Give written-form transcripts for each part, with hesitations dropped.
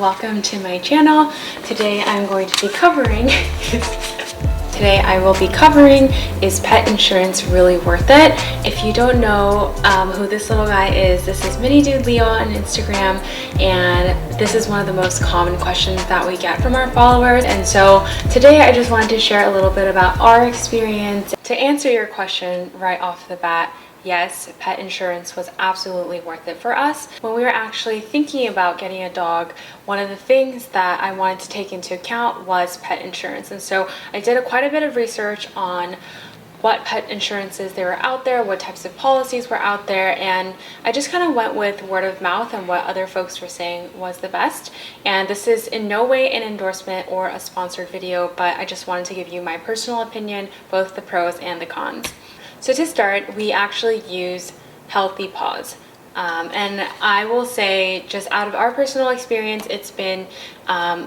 Welcome to my channel. Today I'm going to be covering I will be covering, is pet insurance really worth it? If you don't know who this little guy is, this is Mini Dude Leo on Instagram, and this is one of the most common questions that we get from our followers. And so today I just wanted to share a little bit about our experience. To answer your question right off the bat, yes, pet insurance was absolutely worth it for us. When we were actually thinking about getting a dog, one of the things that I wanted to take into account was pet insurance. And so I did quite a bit of research on what pet insurances there were out there, what types of policies were out there, and I just kind of went with word of mouth and what other folks were saying was the best. And this is in no way an endorsement or a sponsored video, but I just wanted to give you my personal opinion, both the pros and the cons. So to start, we actually use Healthy Paws. And I will say, just out of our personal experience, it's been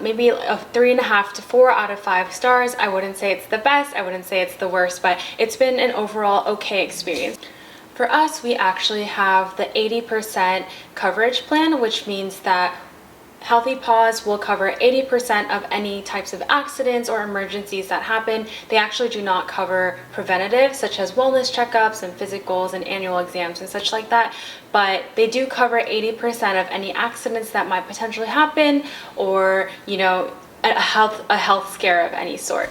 maybe a 3.5 to 4 out of 5 stars. I wouldn't say it's the best, I wouldn't say it's the worst, but it's been an overall okay experience. For us, we actually have the 80% coverage plan, which means that Healthy Paws will cover 80% of any types of accidents or emergencies that happen. They actually do not cover preventative, such as wellness checkups and physicals and annual exams and such like that, but they do cover 80% of any accidents that might potentially happen, or, you know, a health scare of any sort.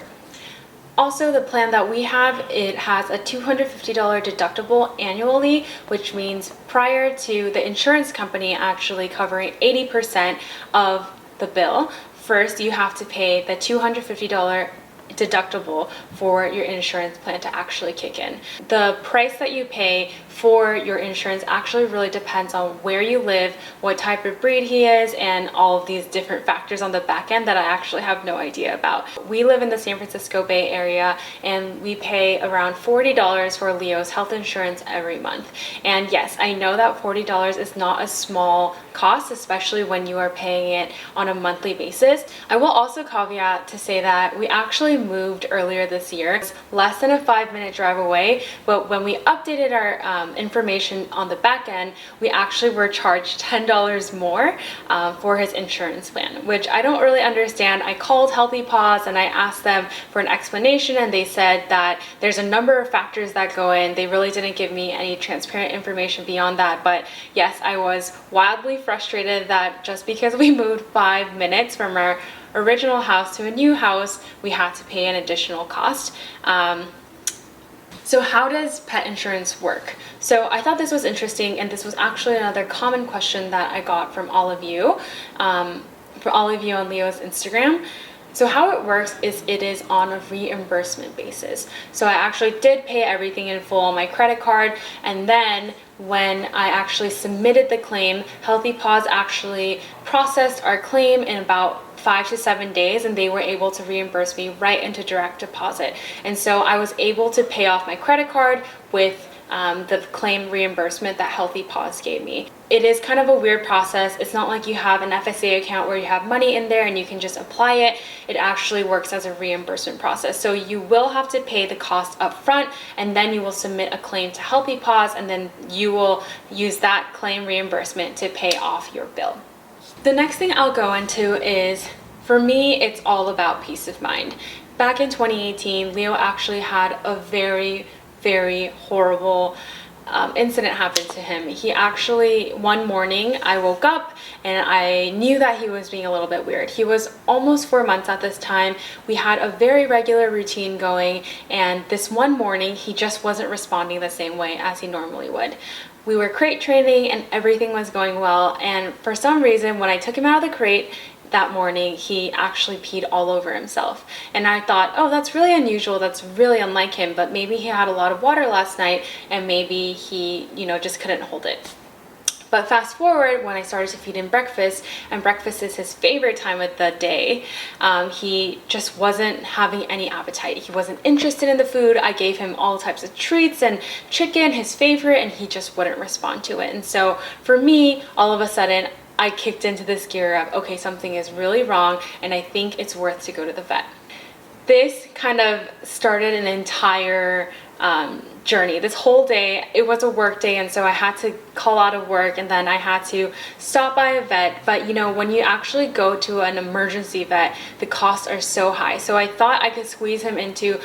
Also, the plan that we have, it has a $250 deductible annually, which means prior to the insurance company actually covering 80% of the bill, first you have to pay the $250 deductible for your insurance plan to actually kick in. The price that you pay for your insurance actually really depends on where you live, what type of breed he is, and all of these different factors on the back end that I actually have no idea about. We live in the San Francisco Bay Area, and we pay around $40 for Leo's health insurance every month. And yes, I know that $40 is not a small cost, especially when you are paying it on a monthly basis. I will also caveat to say that we actually moved earlier this year. It's less than a 5-minute drive away, but when we updated our information on the back end, we actually were charged $10 more for his insurance plan, which I don't really understand. I called Healthy Paws and I asked them for an explanation, and they said that there's a number of factors that go in. They really didn't give me any transparent information beyond that. But yes, I was wildly frustrated that just because we moved 5 minutes from our original house to a new house, we had to pay an additional cost. So how does pet insurance work? So I thought this was interesting, and this was actually another common question that I got from all of you, on Leo's Instagram. So how it works is it is on a reimbursement basis. So I actually did pay everything in full on my credit card, and then when I actually submitted the claim, Healthy Paws actually processed our claim in about 5 to 7 days, and they were able to reimburse me right into direct deposit. And so I was able to pay off my credit card with the claim reimbursement that Healthy Paws gave me. It is kind of a weird process. It's not like you have an FSA account where you have money in there and you can just apply it. It actually works as a reimbursement process. So you will have to pay the cost up front, and then you will submit a claim to Healthy Paws, and then you will use that claim reimbursement to pay off your bill. The next thing I'll go into is, for me, it's all about peace of mind. Back in 2018, Leo actually had a very horrible incident happen to him. He actually, one morning, I woke up and I knew that he was being a little bit weird. He was almost 4 months at this time. We had a very regular routine going, and this one morning, he just wasn't responding the same way as he normally would. We were crate training and everything was going well, and for some reason, when I took him out of the crate that morning, he actually peed all over himself. And I thought, oh, that's really unusual, that's really unlike him, but maybe he had a lot of water last night and maybe he, just couldn't hold it. But fast forward, when I started to feed him breakfast, and breakfast is his favorite time of the day, he just wasn't having any appetite. He wasn't interested in the food. I gave him all types of treats and chicken, his favorite, and he just wouldn't respond to it. And so for me, all of a sudden, I kicked into this gear of, okay, something is really wrong, and I think it's worth to go to the vet. This kind of started an entire journey. This whole day, it was a work day, and so I had to call out of work, and then I had to stop by a vet. But you know, when you actually go to an emergency vet, the costs are so high. So I thought I could squeeze him into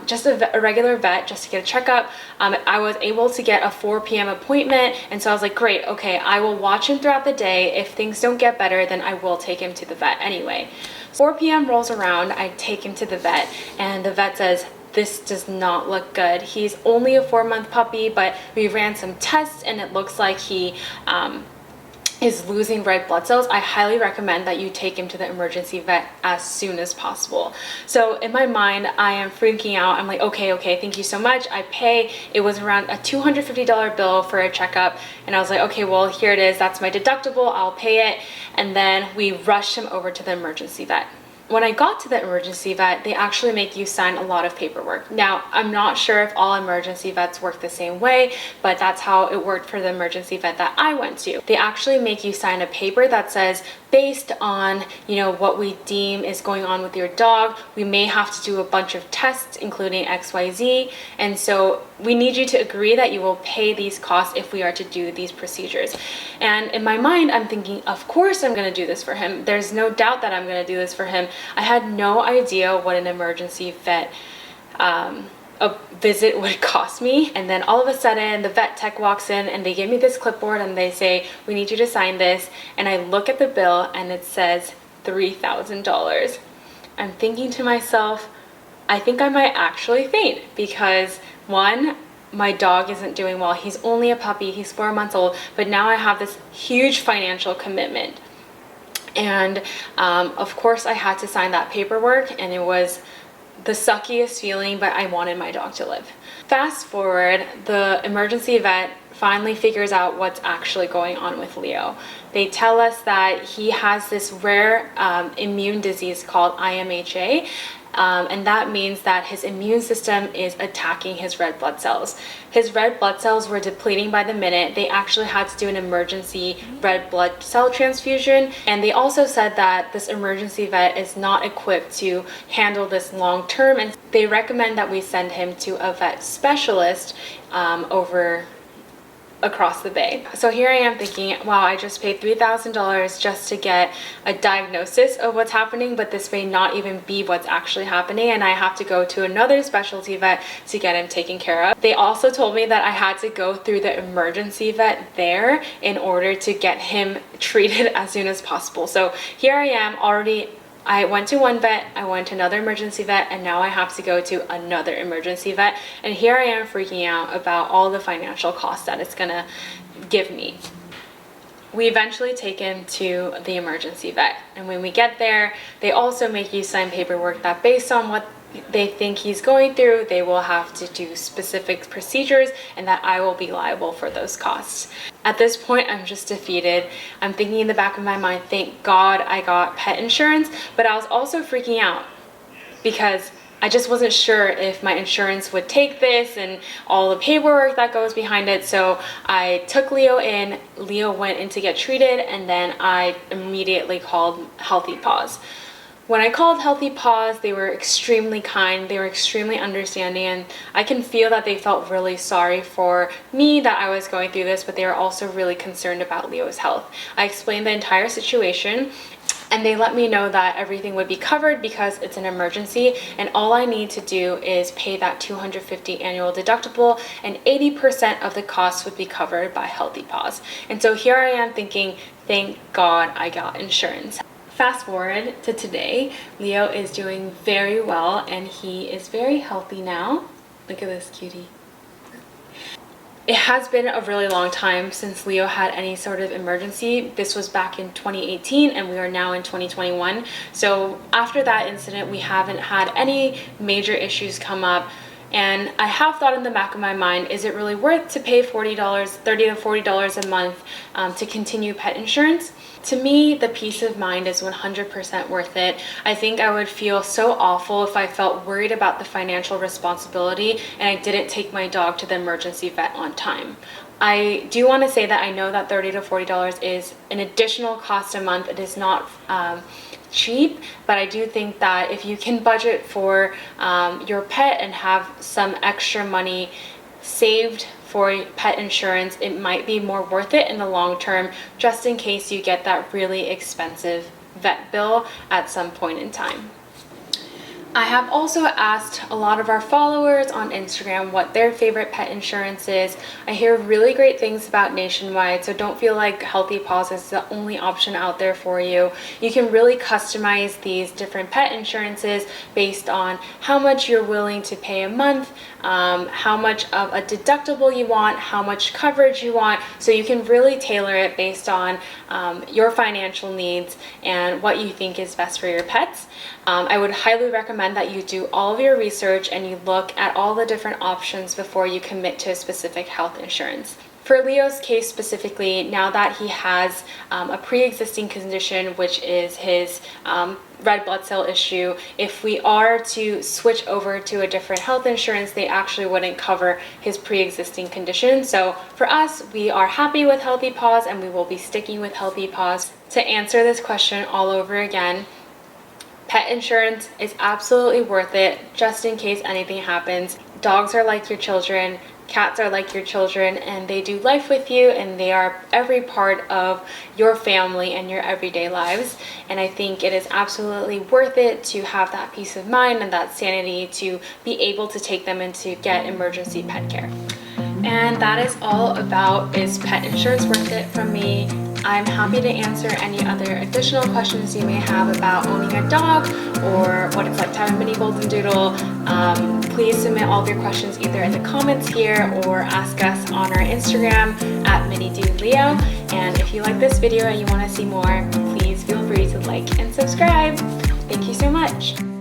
just a regular vet just to get a checkup. I was able to get a 4 p.m. appointment, and so I was like, great, okay, I will watch him throughout the day. If things don't get better, then I will take him to the vet anyway. 4 p.m. rolls around, I take him to the vet, and the vet says, this does not look good. He's only a 4-month puppy, but we ran some tests and it looks like he is losing red blood cells. I highly recommend that you take him to the emergency vet as soon as possible. So in my mind, I am freaking out. I'm like, okay, thank you so much. I pay. It was around a $250 bill for a checkup. And I was like, okay, well, here it is. That's my deductible. I'll pay it. And then we rushed him over to the emergency vet. When I got to the emergency vet, they actually make you sign a lot of paperwork. Now, I'm not sure if all emergency vets work the same way, but that's how it worked for the emergency vet that I went to. They actually make you sign a paper that says, based on, you know, what we deem is going on with your dog, we may have to do a bunch of tests, including XYZ. And so we need you to agree that you will pay these costs if we are to do these procedures. And in my mind, I'm thinking, of course I'm gonna do this for him. There's no doubt that I'm gonna do this for him. I had no idea what an emergency vet a visit would cost me. And then all of a sudden the vet tech walks in and they give me this clipboard and they say, we need you to sign this. And I look at the bill and it says $3,000. I'm thinking to myself, I think I might actually faint, because one, my dog isn't doing well. He's only a puppy, he's 4 months old, but now I have this huge financial commitment. And of course I had to sign that paperwork, and it was the suckiest feeling, but I wanted my dog to live. Fast forward, the emergency vet finally figures out what's actually going on with Leo. They tell us that he has this rare immune disease called IMHA, and that means that his immune system is attacking his red blood cells. His red blood cells were depleting by the minute. They actually had to do an emergency red blood cell transfusion, and they also said that this emergency vet is not equipped to handle this long term, and they recommend that we send him to a vet specialist across the bay. So here I am thinking, wow, I just paid $3,000 just to get a diagnosis of what's happening, but this may not even be what's actually happening, and I have to go to another specialty vet to get him taken care of. They also told me that I had to go through the emergency vet there in order to get him treated as soon as possible. So here I am already. I went to one vet, I went to another emergency vet, and now I have to go to another emergency vet. And here I am freaking out about all the financial costs that it's gonna give me. We eventually take him to the emergency vet. And when we get there, they also make you sign paperwork that based on what they think he's going through, they will have to do specific procedures, and that I will be liable for those costs. At this point, I'm just defeated. I'm thinking in the back of my mind, thank God I got pet insurance, but I was also freaking out because I just wasn't sure if my insurance would take this and all the paperwork that goes behind it. So I took Leo in, Leo went in to get treated, and then I immediately called Healthy Paws. When I called Healthy Paws, they were extremely kind, they were extremely understanding, and I can feel that they felt really sorry for me that I was going through this, but they were also really concerned about Leo's health. I explained the entire situation, and they let me know that everything would be covered because it's an emergency, and all I need to do is pay that $250 annual deductible, and 80% of the costs would be covered by Healthy Paws. And so here I am thinking, thank God I got insurance. Fast forward to today, Leo is doing very well and he is very healthy now. Look at this cutie. It has been a really long time since Leo had any sort of emergency. This was back in 2018 and we are now in 2021. So after that incident, we haven't had any major issues come up. And I have thought in the back of my mind, is it really worth to pay $30 to $40 a month to continue pet insurance? To me, the peace of mind is 100% worth it. I think I would feel so awful if I felt worried about the financial responsibility and I didn't take my dog to the emergency vet on time. I do want to say that I know that $30 to $40 is an additional cost a month. It is not cheap, but I do think that if you can budget for your pet and have some extra money saved for pet insurance, it might be more worth it in the long term, just in case you get that really expensive vet bill at some point in time. I have also asked a lot of our followers on Instagram what their favorite pet insurance is. I hear really great things about Nationwide, so don't feel like Healthy Paws is the only option out there for you. You can really customize these different pet insurances based on how much you're willing to pay a month, how much of a deductible you want, how much coverage you want, so you can really tailor it based on your financial needs and what you think is best for your pets. I would highly recommend that you do all of your research and you look at all the different options before you commit to a specific health insurance. For Leo's case specifically, now that he has a pre-existing condition, which is his red blood cell issue, if we are to switch over to a different health insurance, they actually wouldn't cover his pre-existing condition. So for us, we are happy with Healthy Paws and we will be sticking with Healthy Paws. To answer this question all over again, pet insurance is absolutely worth it, just in case anything happens. Dogs are like your children, cats are like your children, and they do life with you, and they are every part of your family and your everyday lives. And I think it is absolutely worth it to have that peace of mind and that sanity to be able to take them in to get emergency pet care. And that is all about is pet insurance worth it from me. I'm happy to answer any other additional questions you may have about owning a dog or what it's like to have a mini golden doodle. Please submit all of your questions either in the comments here or ask us on our Instagram at MiniDudeLeo. And if you like this video and you want to see more, please feel free to like and subscribe. Thank you so much.